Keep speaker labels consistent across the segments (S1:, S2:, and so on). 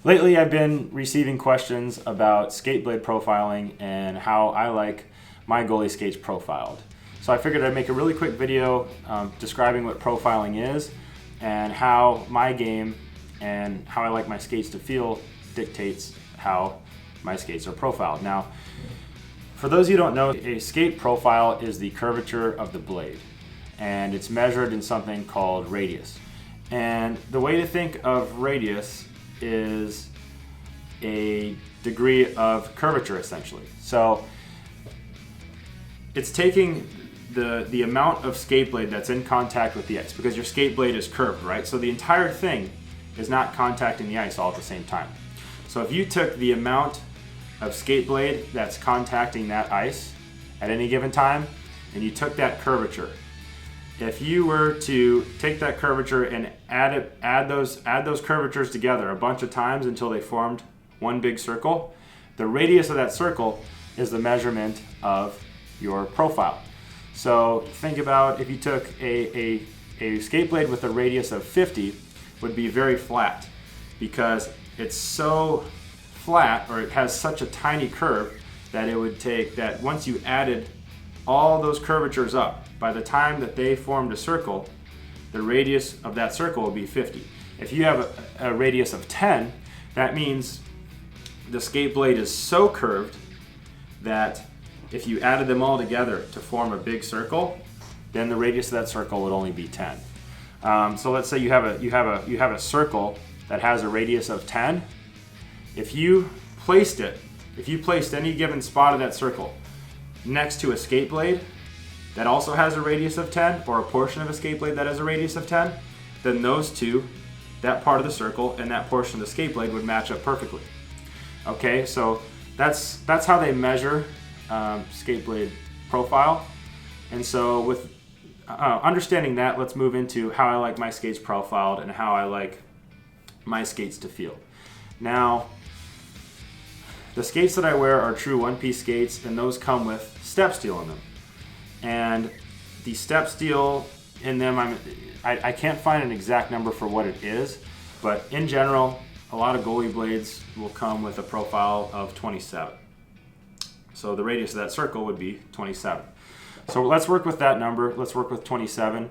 S1: Lately, I've been receiving questions about skate blade profiling and how I like my goalie skates profiled. So I figured I'd make a really quick video describing what profiling is and how my game and how I like my skates to feel dictates how my skates are profiled. Now, for those of you who don't know, a skate profile is the curvature of the blade, and it's measured in something called radius. And the way to think of radius is a degree of curvature, essentially. So it's taking the amount of skate blade that's in contact with the ice, because your skate blade is curved, right? So the entire thing is not contacting the ice all at the same time. So if you took the amount of skate blade that's contacting that ice at any given time, and you took that curvature, if you were to take that curvature and add those curvatures together a bunch of times until they formed one big circle, the radius of that circle is the measurement of your profile. So think about if you took a skate blade with a radius of 50, would be very flat, because it's so flat, or it has such a tiny curve, that it would take that once you added all those curvatures up, by the time that they formed a circle, the radius of that circle will be 50. If you have a radius of 10, that means the skate blade is so curved that if you added them all together to form a big circle, then the radius of that circle would only be 10. So let's say you have a circle that has a radius of 10. If you placed any given spot of that circle next to a skate blade that also has a radius of 10, or a portion of a skate blade that has a radius of 10, then those two, that part of the circle and that portion of the skate blade, would match up perfectly. Okay, so that's how they measure skate blade profile. And so with understanding that, let's move into how I like my skates profiled and how I like my skates to feel. Now, the skates that I wear are true one-piece skates, and those come with step steel in them. And the step steel in them, I can't find an exact number for what it is, but in general, a lot of goalie blades will come with a profile of 27. So the radius of that circle would be 27. So let's work with that number. Let's work with 27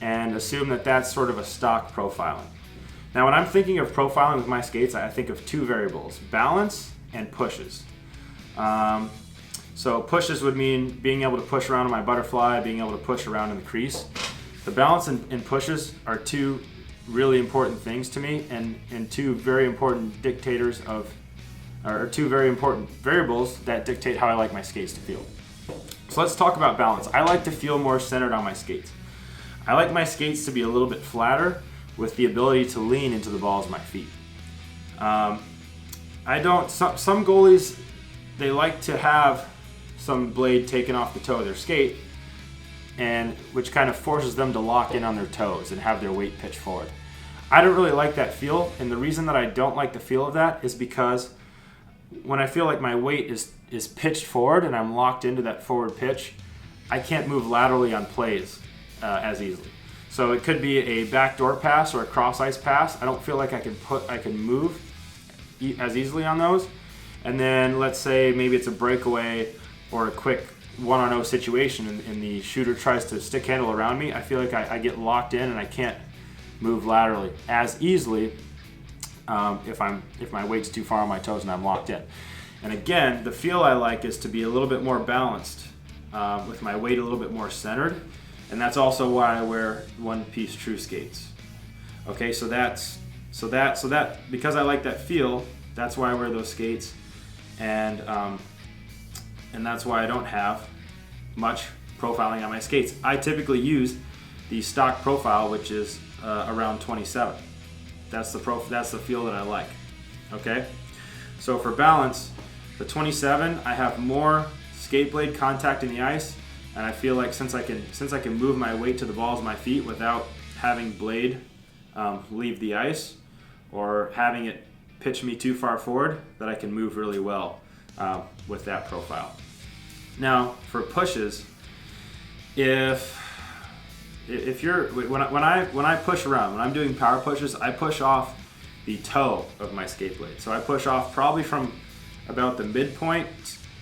S1: and assume that that's sort of a stock profiling. Now, when I'm thinking of profiling with my skates, I think of two variables: balance and pushes. So pushes would mean being able to push around on my butterfly, being able to push around in the crease. The balance and pushes are two really important things to me, and two very important dictators of, or two very important variables that dictate how I like my skates to feel. So let's talk about balance. I like to feel more centered on my skates. I like my skates to be a little bit flatter, with the ability to lean into the balls of my feet. Some goalies, they like to have some blade taken off the toe of their skate, and which kind of forces them to lock in on their toes and have their weight pitched forward. I don't really like that feel, and the reason that I don't like the feel of that is because when I feel like my weight is pitched forward and I'm locked into that forward pitch, I can't move laterally on plays as easily. So it could be a backdoor pass or a cross ice pass. I don't feel like I can move as easily on those. And then let's say maybe it's a breakaway or a quick 1-on-0 situation, and the shooter tries to stick handle around me. I feel like I get locked in and I can't move laterally as easily if my weight's too far on my toes and I'm locked in. And again, the feel I like is to be a little bit more balanced, with my weight a little bit more centered, and that's also why I wear one-piece true skates. Okay, so that because I like that feel, that's why I wear those skates, and that's why I don't have much profiling on my skates. I typically use the stock profile, which is around 27. That's the feel that I like. Okay, so for balance, the 27, I have more skate blade contact in the ice, and I feel like since I can move my weight to the balls of my feet without having blade leave the ice or having it pitch me too far forward, that I can move really well with that profile. Now for pushes, if you're when I push around, when I'm doing power pushes, I push off the toe of my skate blade. So I push off probably from about the midpoint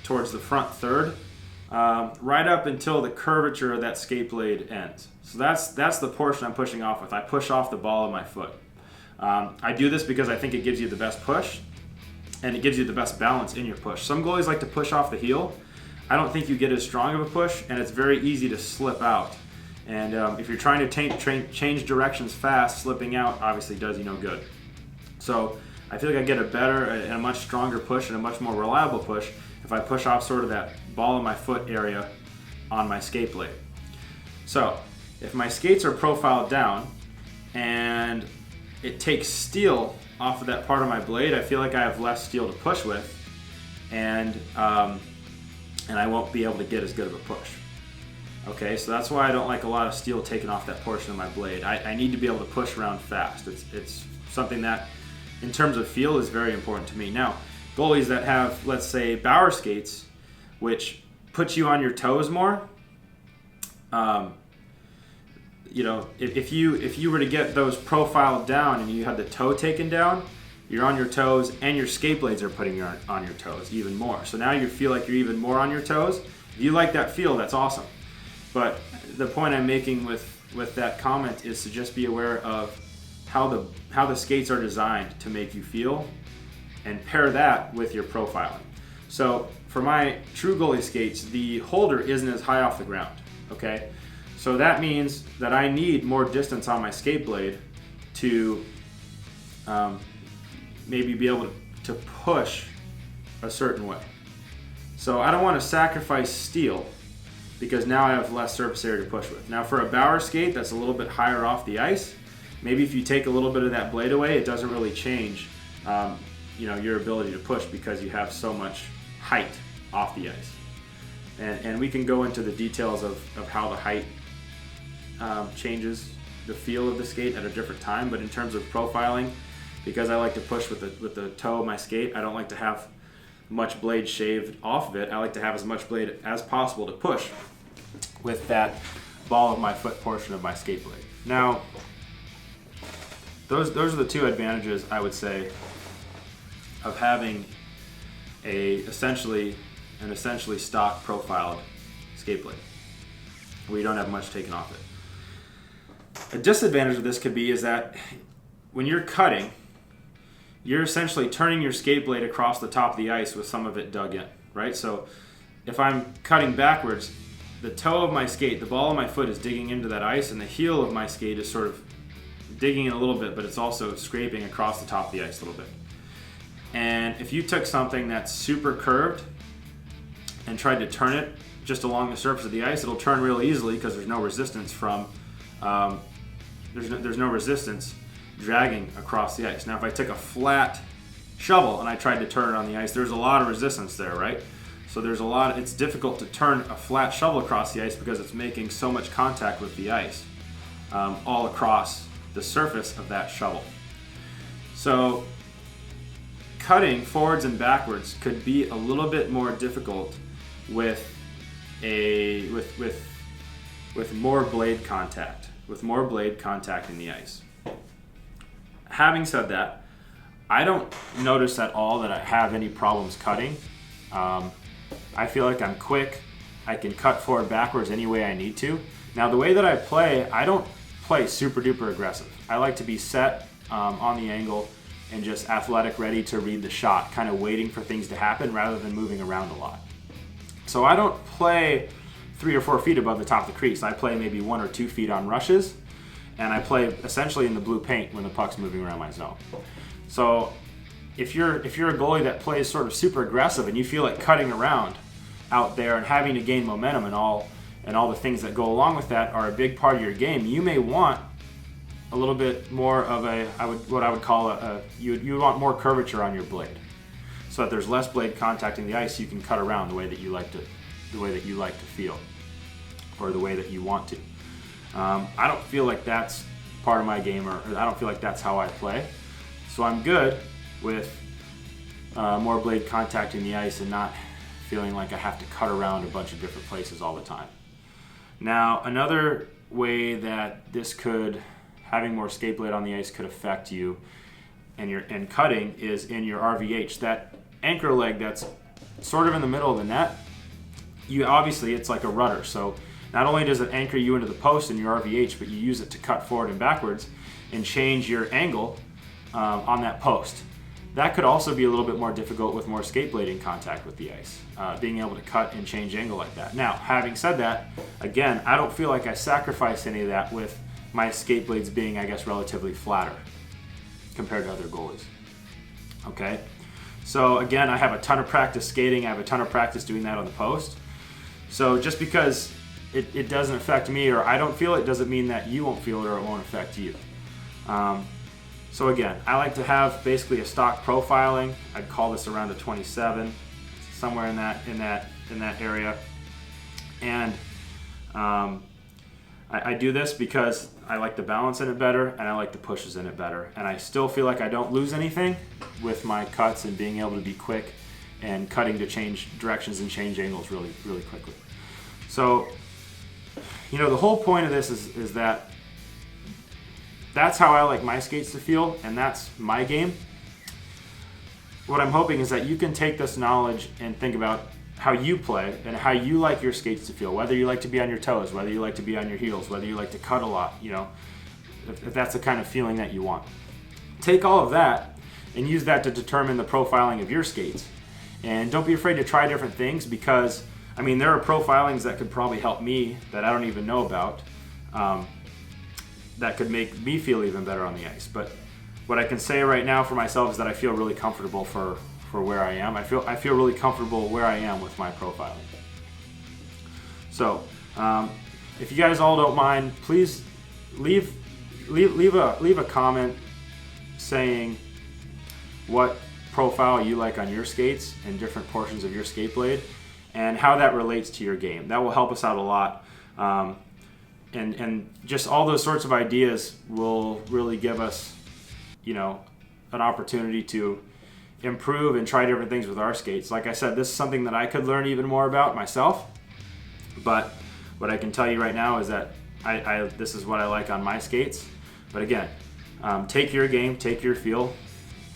S1: towards the front third, right up until the curvature of that skate blade ends. So that's the portion I'm pushing off with. I push off the ball of my foot. I do this because I think it gives you the best push, and it gives you the best balance in your push. Some goalies like to push off the heel. I don't think you get as strong of a push, and it's very easy to slip out. And if you're trying to change directions fast, slipping out obviously does you no good. So I feel like I get a better and a much stronger push and a much more reliable push if I push off sort of that ball of my foot area on my skate blade. So if my skates are profiled down and it takes steel off of that part of my blade, I feel like I have less steel to push with, and I won't be able to get as good of a push. Okay, so that's why I don't like a lot of steel taken off that portion of my blade. I need to be able to push around fast. It's something that, in terms of feel, is very important to me. Now, goalies that have, let's say, Bauer skates, which puts you on your toes more, if you were to get those profiled down and you had the toe taken down, you're on your toes, and your skate blades are putting you on your toes even more. So now you feel like you're even more on your toes. If you like that feel, that's awesome. But the point I'm making with that comment is to just be aware of how the skates are designed to make you feel, and pair that with your profiling. So for my true goalie skates, the holder isn't as high off the ground. Okay, so that means that I need more distance on my skate blade to maybe be able to push a certain way. So I don't want to sacrifice steel, because now I have less surface area to push with. Now for a Bauer skate that's a little bit higher off the ice, maybe if you take a little bit of that blade away, it doesn't really change your ability to push, because you have so much height off the ice. And we can go into the details of how the height changes the feel of the skate at a different time, but in terms of profiling, because I like to push with the toe of my skate, I don't like to have much blade shaved off of it. I like to have as much blade as possible to push with that ball of my foot portion of my skate blade. Now, those are the two advantages, I would say, of having an essentially stock profiled skate blade, where you don't have much taken off it. A disadvantage of this could be is that when you're cutting, you're essentially turning your skate blade across the top of the ice with some of it dug in, right? So if I'm cutting backwards, the toe of my skate, the ball of my foot is digging into that ice, and the heel of my skate is sort of digging in a little bit, but it's also scraping across the top of the ice a little bit. And if you took something that's super curved and tried to turn it just along the surface of the ice, it'll turn real easily, because there's no resistance from there's no resistance dragging across the ice. Now if I took a flat shovel and I tried to turn it on the ice, there's a lot of resistance there, right? So it's difficult to turn a flat shovel across the ice, because it's making so much contact with the ice all across the surface of that shovel. So cutting forwards and backwards could be a little bit more difficult with more blade contact, in the ice. Having said that, I don't notice at all that I have any problems cutting. I feel like I'm quick. I can cut forward, backwards any way I need to. Now the way that I play, I don't play super duper aggressive. I like to be set on the angle and just athletic, ready to read the shot, kind of waiting for things to happen rather than moving around a lot. So I don't play 3 or 4 feet above the top of the crease. I play maybe 1 or 2 feet on rushes, and I play essentially in the blue paint when the puck's moving around my zone. So if you're a goalie that plays sort of super aggressive and you feel like cutting around out there and having to gain momentum and all the things that go along with that are a big part of your game, you may want a little bit more of what I would call you want more curvature on your blade, so that there's less blade contact in the ice. You can cut around the way that you like to feel, or the way that you want to. I don't feel like that's part of my game, or I don't feel like that's how I play. So I'm good with more blade contact in the ice and not feeling like I have to cut around a bunch of different places all the time. Now, another way that having more skate blade on the ice could affect you, and cutting is in your RVH. That anchor leg that's sort of in the middle of the net, obviously it's like a rudder. So not only does it anchor you into the post in your RVH, but you use it to cut forward and backwards and change your angle on that post. That could also be a little bit more difficult with more skate blade in contact with the ice, being able to cut and change angle like that. Now, having said that, again, I don't feel like I sacrifice any of that with my skate blades being, I guess, relatively flatter compared to other goalies. Okay, so again, I have a ton of practice skating. I have a ton of practice doing that on the post. So just because it doesn't affect me or I don't feel it doesn't mean that you won't feel it or it won't affect you. So again, I like to have basically a stock profiling. I'd call this around a 27, somewhere in that area. And I do this because I like the balance in it better and I like the pushes in it better. And I still feel like I don't lose anything with my cuts and being able to be quick and cutting to change directions and change angles really, really quickly. So, the whole point of this is that that's how I like my skates to feel, and that's my game. What I'm hoping is that you can take this knowledge and think about how you play and how you like your skates to feel, whether you like to be on your toes, whether you like to be on your heels, whether you like to cut a lot, if that's the kind of feeling that you want. Take all of that and use that to determine the profiling of your skates. And don't be afraid to try different things because, there are profilings that could probably help me that I don't even know about. That could make me feel even better on the ice. But what I can say right now for myself is that I feel really comfortable for where I am. I feel really comfortable where I am with my profiling. So if you guys all don't mind, please leave a comment saying what profile you like on your skates and different portions of your skate blade and how that relates to your game. That will help us out a lot. And just all those sorts of ideas will really give us, an opportunity to improve and try different things with our skates. Like I said, this is something that I could learn even more about myself. But what I can tell you right now is that this is what I like on my skates. But again, take your game, take your feel,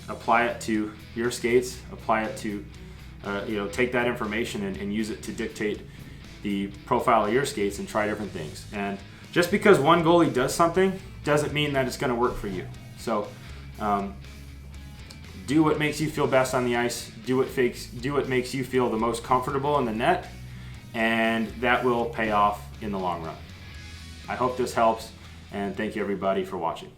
S1: apply it to your skates, apply it to, take that information and use it to dictate the profile of your skates and try different things. And just because one goalie does something doesn't mean that it's going to work for you. So do what makes you feel best on the ice. Do what makes you feel the most comfortable in the net, and that will pay off in the long run. I hope this helps, and thank you everybody for watching.